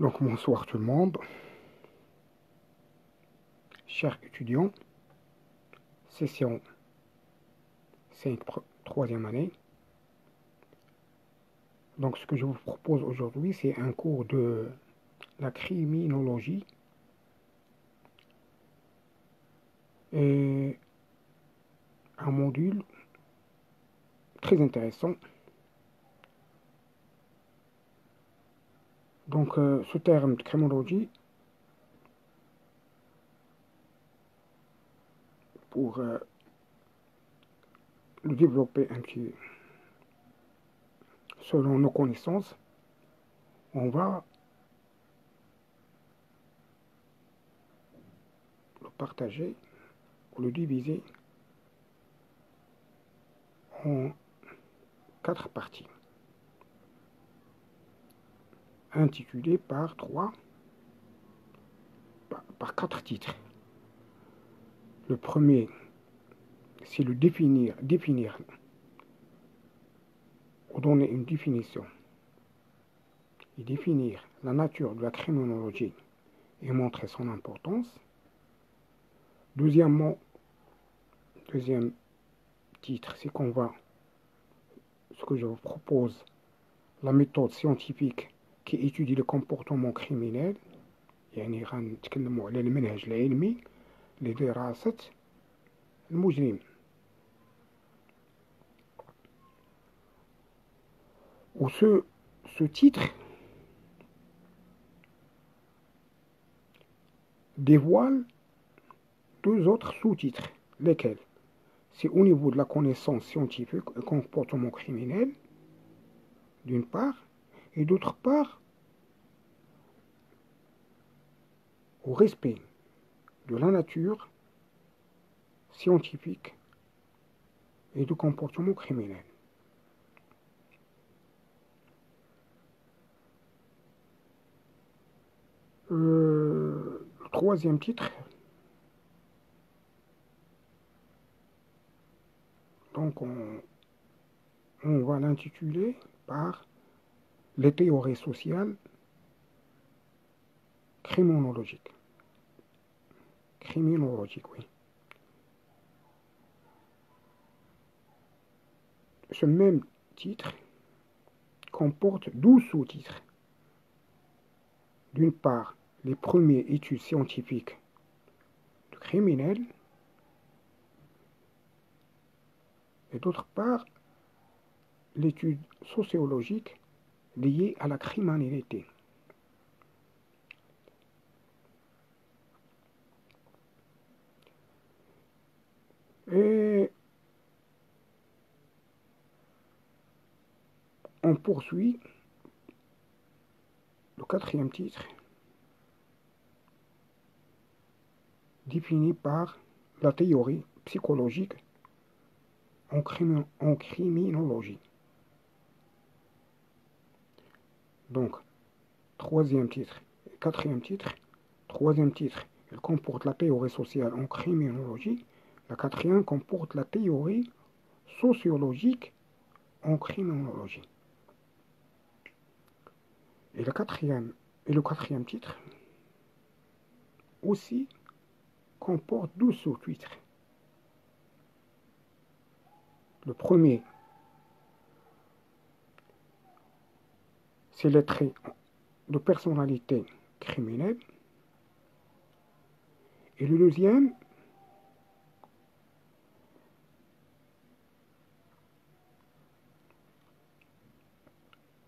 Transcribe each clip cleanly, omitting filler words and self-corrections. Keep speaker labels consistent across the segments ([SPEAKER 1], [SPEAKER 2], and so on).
[SPEAKER 1] Donc bonsoir tout le monde, chers étudiants, session 5, troisième année. Donc ce que je vous propose aujourd'hui, c'est un cours de la criminologie et un module très intéressant. Donc ce terme de criminologie, pour le développer un petit selon nos connaissances, on va le partager ou le diviser en 4 parties, intitulées par 4 titres. Le premier, c'est le définir ou donner une définition et définir la nature de la criminologie et montrer son importance. Deuxième titre, c'est ce que je vous propose, la méthode scientifique qui étudie le comportement criminel. يعني غنتكلموا على المنهج العلمي لدراسة المجرم. Ou ce titre dévoile 2 autres sous-titres, lesquels c'est au niveau de la connaissance scientifique et comportement criminel, d'une part, et d'autre part, au respect de la nature scientifique et du comportement criminel. Le troisième titre, donc on va l'intituler par les théories sociales criminologiques. Oui. Ce même titre comporte 12 sous-titres. D'une part, les premières études scientifiques du criminel, et d'autre part, l'étude sociologique liée à la criminalité. Et on poursuit le quatrième titre, défini par la théorie psychologique en criminologie. Donc, troisième titre, troisième titre, il comporte la théorie sociale en criminologie. La quatrième comporte la théorie sociologique en criminologie. Et le quatrième titre aussi comporte 12 sous-titres. Le premier, c'est les traits de personnalité criminelle. Et le deuxième,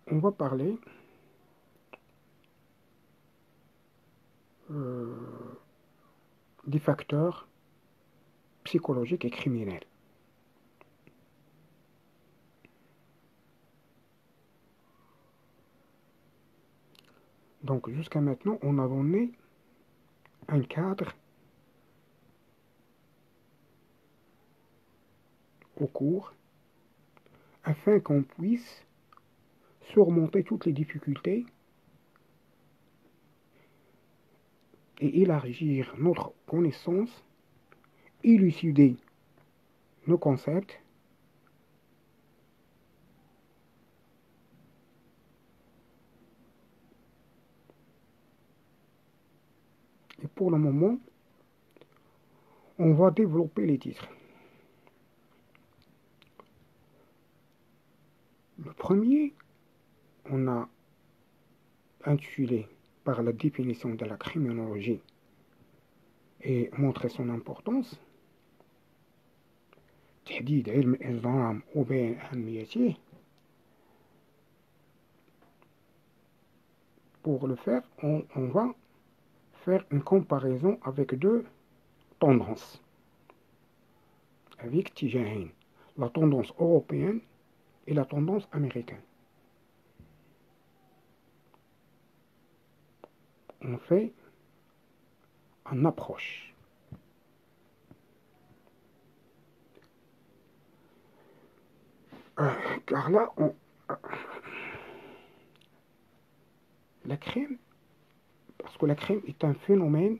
[SPEAKER 1] on va parler des facteurs psychologiques et criminels. Donc jusqu'à maintenant, on a donné un cadre au cours afin qu'on puisse surmonter toutes les difficultés et élargir notre connaissance, élucider nos concepts pour le moment, on va développer les titres. Le premier, on a intitulé par la définition de la criminologie et montrer son importance. تحديد علم الإجرام وبيان أهميته. Pour le faire, on va faire une comparaison avec deux tendances, avec اتجاهين, la tendance européenne et la tendance américaine. On fait une approche. Car là, la crime, parce que la crime est un phénomène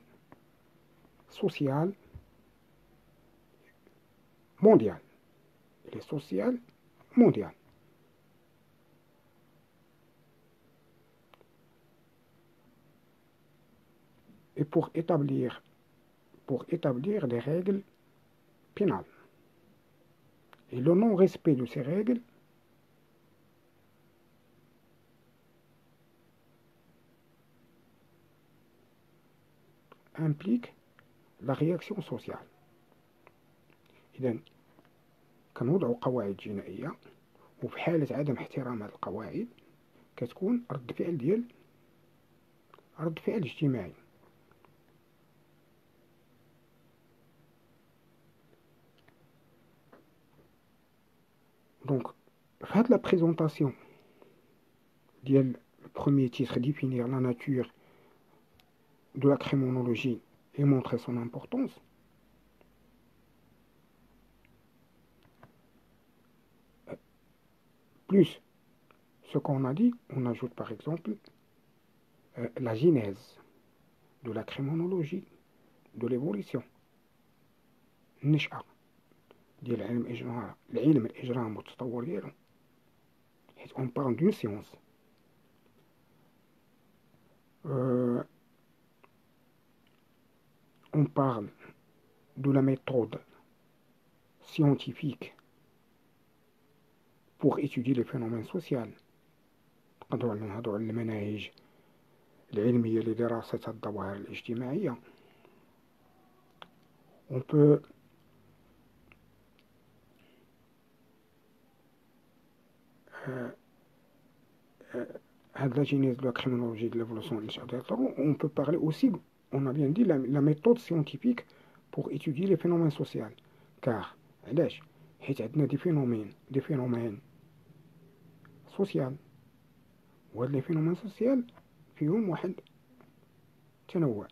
[SPEAKER 1] social mondial. Il est social mondial. Et pour établir des règles pénales. Et le non-respect de ces règles implique la réaction sociale. إذن كنوضعوا قواعد جنائية وفي حالة عدم احترام هذه القواعد كتكون رد فعل اجتماعي. Donc, faites la présentation du premier titre, définir la nature de la criminologie et montrer son importance. Plus ce qu'on a dit, on ajoute par exemple la genèse de la criminologie, de l'évolution. النشأة ديال العلم الإجرام والتطور ديالو. حيت on parle d'une science. On parle de la méthode scientifique pour étudier les phénomènes sociaux. نقدروا نهضروا على المناهج العلمية لدراسة الظواهر الاجتماعية. On peut la genèse de la criminologie de l'évolution de on peut parler aussi, on a bien dit, la méthode scientifique pour étudier les phénomènes sociaux. Car, علاش؟ حيت عندنا des phénomènes sociaux. وهاد les phénomènes sociaux فيهم واحد تنوع.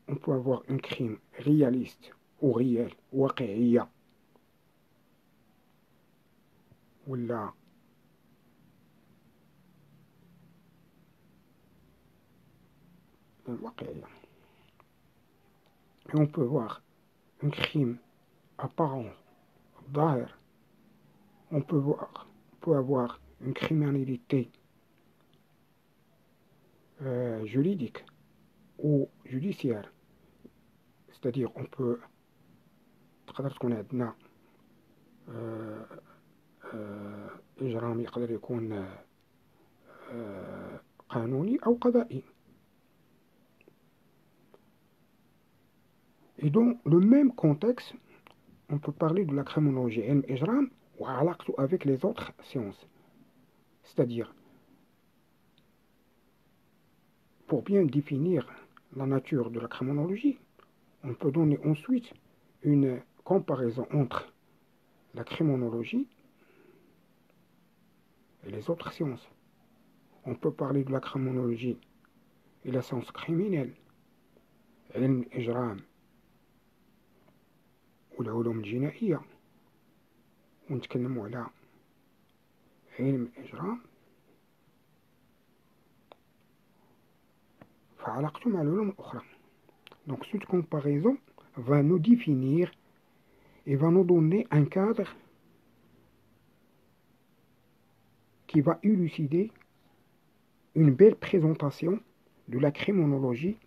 [SPEAKER 1] On peut avoir un crime réaliste ou réel, واقعية, ولا واقعية. Et on peut voir un crime apparent, ظاهر. On peut avoir une criminalité juridique ou judiciaire. C'est-à-dire on peut تقدر تكون عندنا إجرام يقدر يكون قانوني أو قضائي. Et dans le même contexte, on peut parler de la criminologie علم إجرام وعلاقته avec les autres sciences. C'est-à-dire, pour bien définir la nature de la criminologie, on peut donner ensuite une comparaison entre la criminologie et les autres sciences. On peut parler de la criminologie et la science criminelle, علم الإجرام والعلوم الجنائية, ونتكلموا على علم الإجرام فعلاقته مع العلوم الأخرى. Donc cette comparaison va nous définir et va nous donner un cadre qui va élucider une belle présentation de la criminologie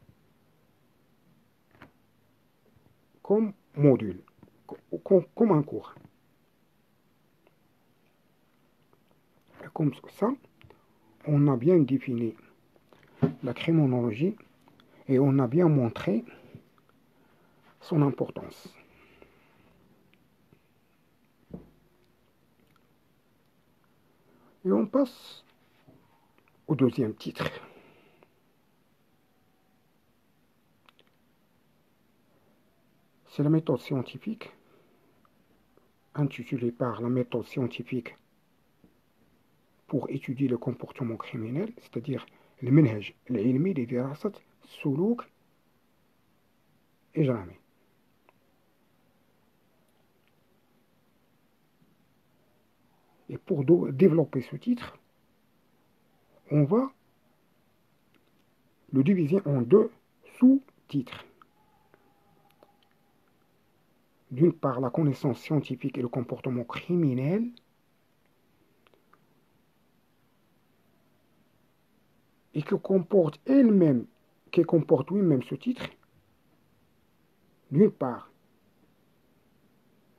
[SPEAKER 1] comme module, comme un cours. Et comme ça, on a bien défini la criminologie et on a bien montré son importance. Et on passe au deuxième titre. C'est la méthode scientifique, intitulée par la méthode scientifique pour étudier le comportement criminel, c'est-à-dire le manhaj العلمي لدراسة سلوك إجرامي. Et pour développer ce titre, on va le diviser en deux sous-titres. D'une part, la connaissance scientifique et le comportement criminel, et qui comporte lui-même ce titre. D'une part,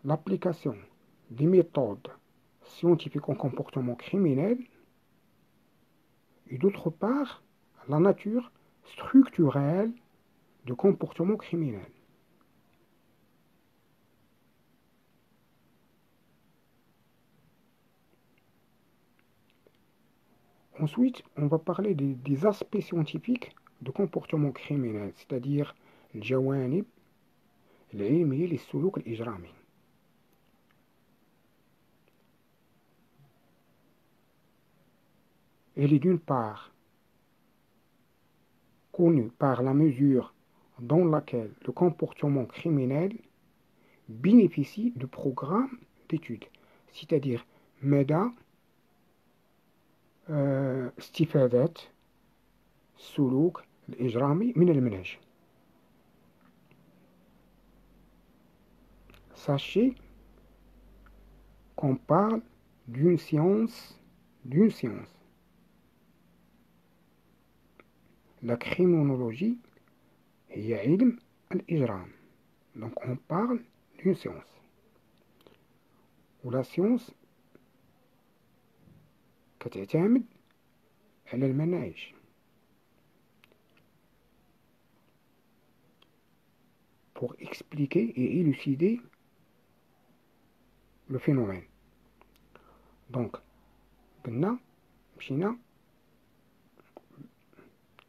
[SPEAKER 1] l'application des méthodes scientifiques au comportement criminel, et d'autre part, la nature structurelle du comportement criminel. Ensuite, on va parler des aspects scientifiques du comportement criminel, c'est-à-dire le jawanib, العلمي للسلوك الإجرامي. Elle est d'une part connue par la mesure dans laquelle le comportement criminel bénéficie de programmes d'études, c'est-à-dire مدى استفادة السلوك الإجرامي من المنهج. Sachez qu'on parle d'une science. La criminologie هي علم الإجرام. Donc on parle d'une science. ولا science كتعتمد على المناهج. Pour expliquer et élucider le phénomène. Donc,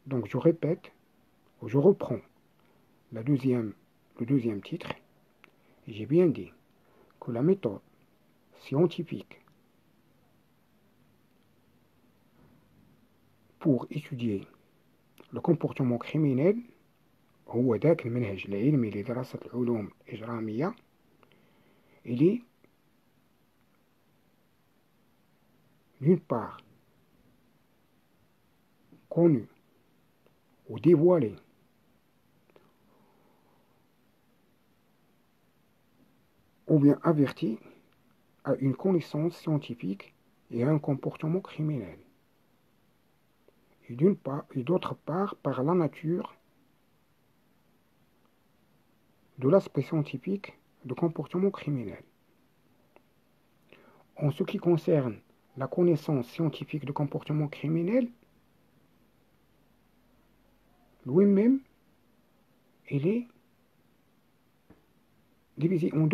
[SPEAKER 1] donc je répète, ou je reprends le deuxième titre. J'ai bien dit que la méthode scientifique pour étudier le comportement criminel هو ذاك المنهج العلمي لدراسة العلوم الإجرامية. Il est d'une part connu ou dévoilé ou bien averti à une connaissance scientifique et à un comportement criminel. Et d'autre part par la nature de l'aspect scientifique du comportement criminel. En ce qui concerne la connaissance scientifique du comportement criminel, lui-même, il est divisé en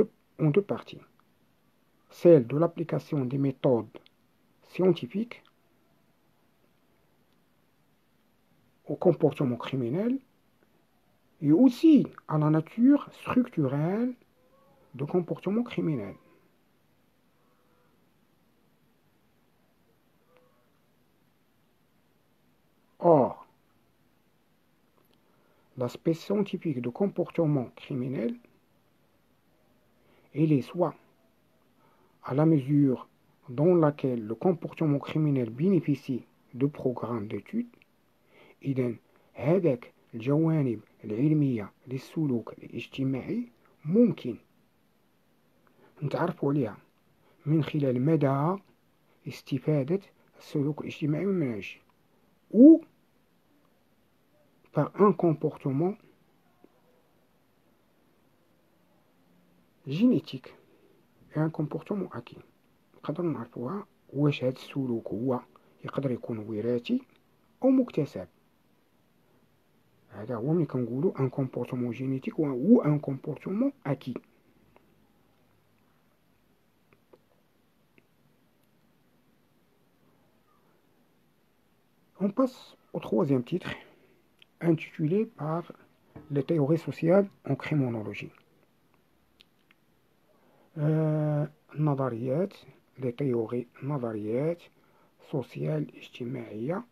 [SPEAKER 1] deux parties. Celle de l'application des méthodes scientifiques au comportement criminel et aussi à la nature structurelle du comportement criminel. Or, l'aspect scientifique du comportement criminel, il est soit à la mesure dans laquelle le comportement criminel bénéficie de programmes d'études. إذن هذاك الجوانب العلمية للسلوك الاجتماعي ممكن نتعرفوا عليها من خلال مدى استفادة السلوك الاجتماعي من المنهج ou par un comportement جينيتيك ان كومبورتمون اكي، نقدروا نعرفوها واش هاد السلوك هو يقدر يكون وراثي او مكتسب. هذا هو ملي كنقولوا ان كومبورتمون جينيتيك ou un comportement acquis. On passe au troisième titre, intitulé par les théories sociales en criminologie. النظريات les théories نظريات sociales اجتماعية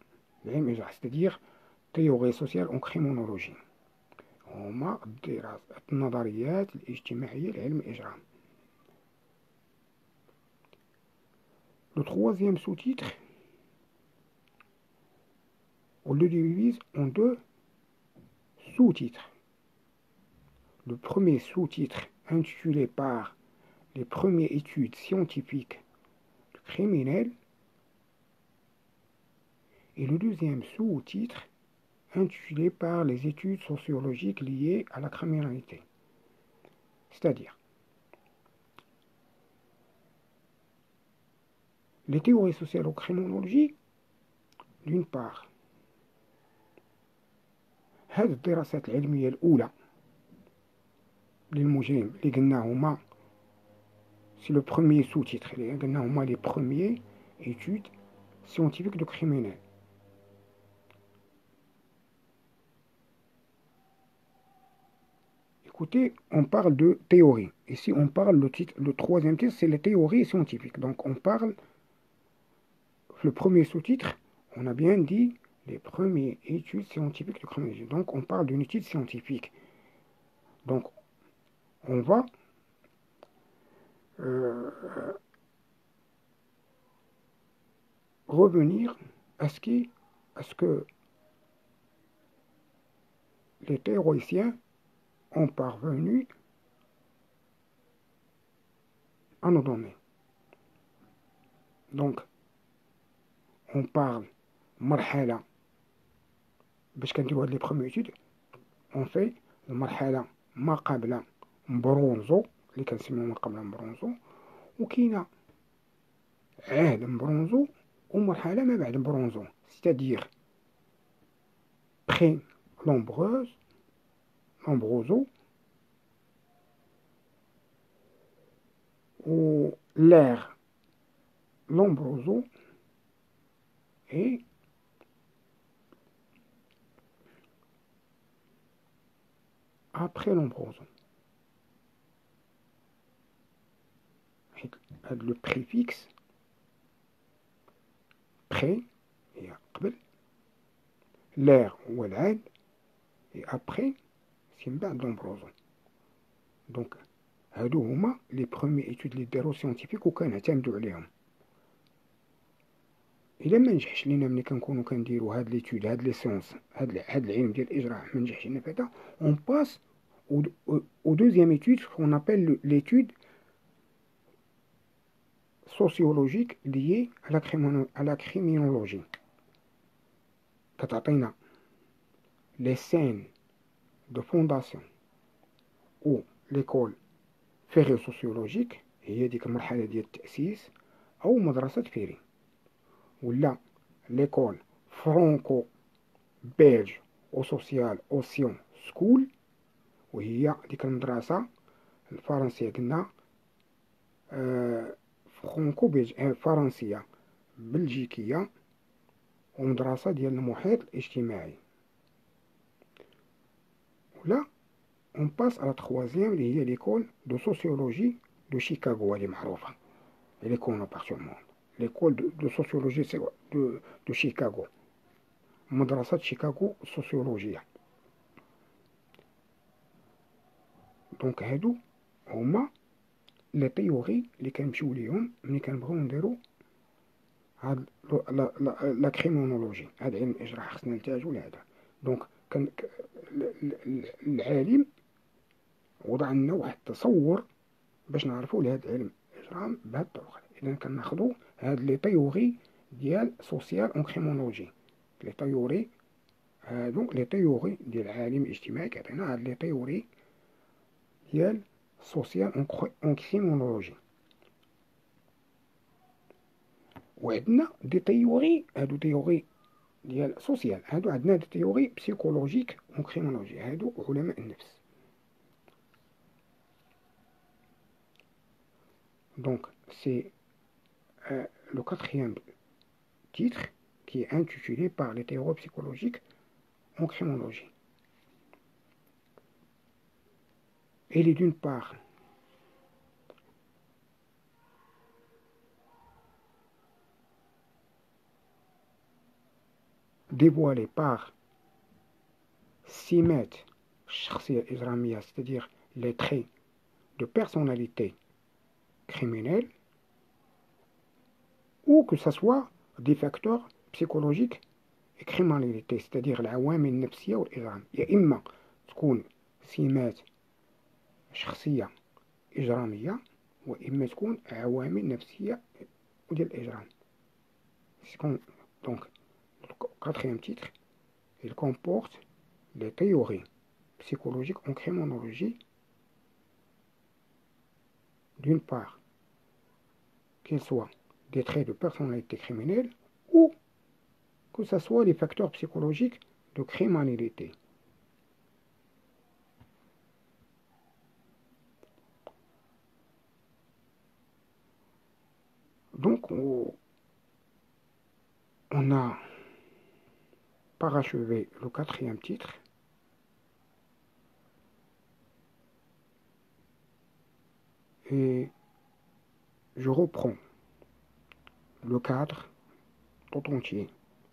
[SPEAKER 1] العلم الإجراء، c'est-à-dire théories sociales en criminologie هما النظريات الاجتماعية لعلم الإجرام. Le troisième sous-titre, on le divise en deux sous-titres. Le premier sous-titre intitulé par les premières études scientifiques du criminel et le deuxième sous-titre intitulé par les études sociologiques liées à la criminalité. C'est-à-dire, les théories sociales en criminologie, d'une part, هذه الدراسات العلمية الأولى للمجرم اللي قلنا هما c'est le premier sous-titre اللي قلنا هما les premiers études scientifiques du criminel. Écoutez, on parle de théorie. Ici, on parle, le troisième titre, c'est les théories scientifiques. Donc, on parle, le premier sous-titre, on a bien dit les premières études scientifiques de criminologie. Donc, on parle d'une étude scientifique. Donc, on va revenir à ce que les théoriciens ont parvenu à nous donner. Donc, on parle مرحلة باش كنديرو هاد لي بروميير études on fait المرحلة ما قبل مبرونزو اللي كنسميو ما قبل مبرونزو، وكاينة عهد مبرونزو ومرحلة ما بعد مبرونزو، c'est-à-dire pré Lombroso ou l'ère Lombroso et après Lombroso. Le préfixe pré et قبل l'ère ou العهد et après c'est من بعد Lombroso. Donc هادو هما لي برومي ايتود لي دارو سيونتيفيك وكنعتمدو عليهم. الا ما نجحش لينا ملي كنكونو كنديرو هاد ليتود هاد لي سيونس هاد العلم ديال الاجراء ما نجحش لينا فهذا اون باس au deuxième étude qu'on appelle l'étude sociologique liée à la criminologie. كتعطينا les scènes de fondation ou l'école فيري سوسيولوجيك هي ديك المرحلة ديال التأسيس أو مدرسة فيري، ولا ليكول فرانكو بيلج أو سوسيال أوسيون سكول وهي ديك المدرسة الفرنسية قلنا فرانكو بيلج فرنسية بلجيكية ومدرسة ديال المحيط الاجتماعي. ولا on passe à la troisième اللي هي l'école de sociologie de Chicago اللي معروفة اللي كونوا partout le monde. L'école de sociologie de Chicago مدرسة شيكاغو السوسيولوجية. دونك هادو هما لي تيوري اللي كنمشيو ليهم ملي كنبغيو نديرو هاد لا كريمونولوجي، هاد علم الاجراء خصنا نلتاجو لهذا. دونك العالم وضع لنا واحد التصور باش نعرفو لهاد علم الاجرام بهاد الطرق. اذا كناخدو هاد لي تيوري ديال سوسيال اون كريمونولوجي، لي تيوري هادو لي تيوري ديال العالم الاجتماعي كيعطينا هاد لي تيوري ديال social en criminologie. وعندنا دي تيوري ديال سوسيال، هادو عندنا دي تيوري بسيكولوجيك اون كريمونولوجي، هادو علماء النفس. دونك سي le quatrième titre qui est intitulé par les théories psychologiques en criminologie. Il est d'une part dévoilé par سمات الشخصية الإجرامية، c'est-à-dire les traits de personnalité criminelle, ou que ce soit des facteurs psychologiques et criminalité، c'est-à-dire العوامل النفسية والإجرام. يا إما تكون سمات شخصية إجرامية، وإما تكون عوامل نفسية وديال الإجرام. Donc, le quatrième titre, il comporte les théories psychologiques en criminologie, d'une part, qu'ils soient des traits de personnalité criminelle ou que ce soit des facteurs psychologiques de criminalité. Donc, on a parachevé le quatrième titre. Et je reprends le cadre tout entier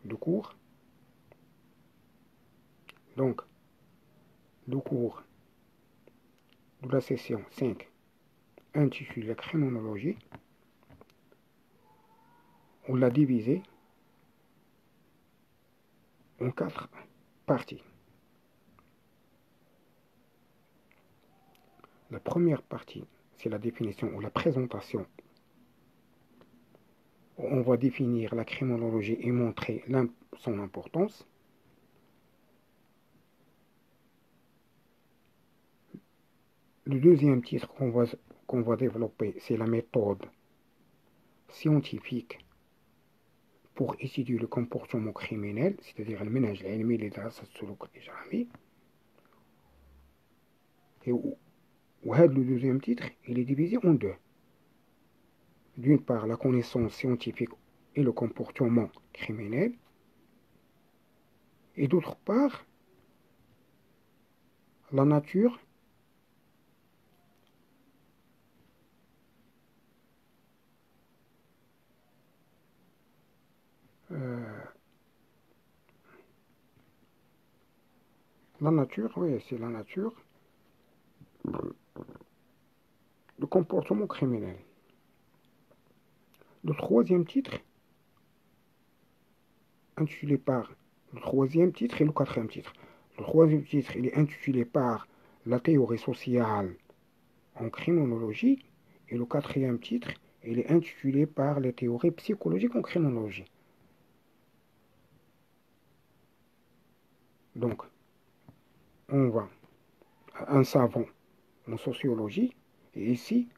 [SPEAKER 1] du cours. Donc, le cours de la session 5 intitulé la criminologie, on l'a divisé en 4 parties. La première partie, c'est la définition ou la présentation. On va définir la criminologie et montrer son importance. Le deuxième titre qu'on va développer, c'est la méthode scientifique pour étudier le comportement criminel, c'est-à-dire le ménage العلمي لدراسة السلوك الإجرامي. Le deuxième titre, il est divisé en deux. D'une part, la connaissance scientifique et le comportement criminel, et d'autre part, la nature oui, c'est la nature, le comportement criminel. Le troisième titre, intitulé par le troisième titre et le quatrième titre. Le troisième titre, il est intitulé par la théorie sociale en criminologie, et le quatrième titre, il est intitulé par les théories psychologiques en criminologie. Donc, on va à un savant en sociologie, et ici,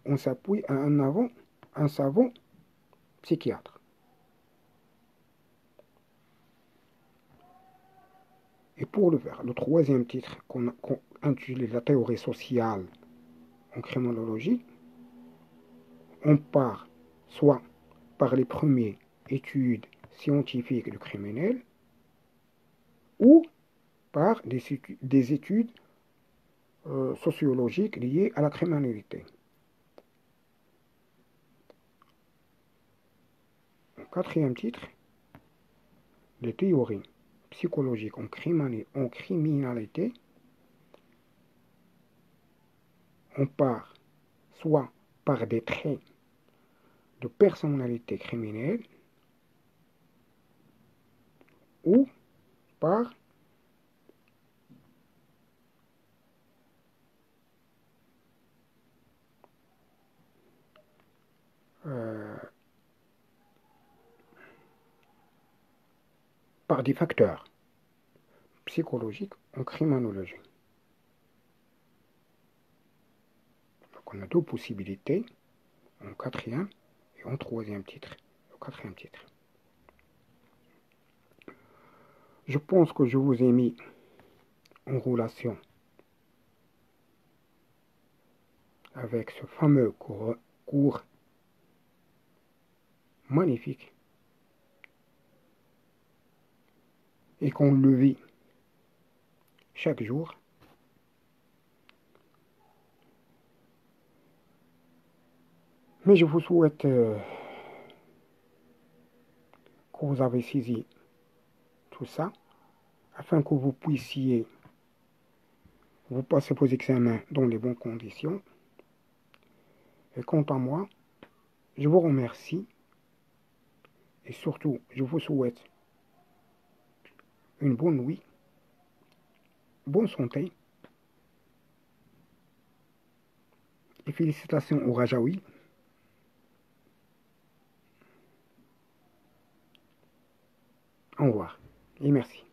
[SPEAKER 1] on s'appuie à un savant psychiatre. Et pour le faire, le troisième titre qu'on intitulé la théorie sociale en criminologie, on part soit par les premières études scientifiques du criminel, ou par des études sociologiques liées à la criminalité. Le quatrième titre, les théories psychologiques en criminalité, on part soit par des traits de personnalité criminelle ou par des facteurs psychologiques en criminologie. on a deux possibilités, en quatrième et en troisième titre. Le quatrième titre. Je pense que je vous ai mis en relation avec ce fameux cours magnifique et qu'on le vit chaque jour. Mais je vous souhaite que vous avez saisi tout ça afin que vous puissiez vous passer vos examens dans les bonnes conditions. Et quant à moi, je vous remercie et surtout, je vous souhaite une bonne nuit, bonne santé et félicitations au Rajaoui. Au revoir et merci.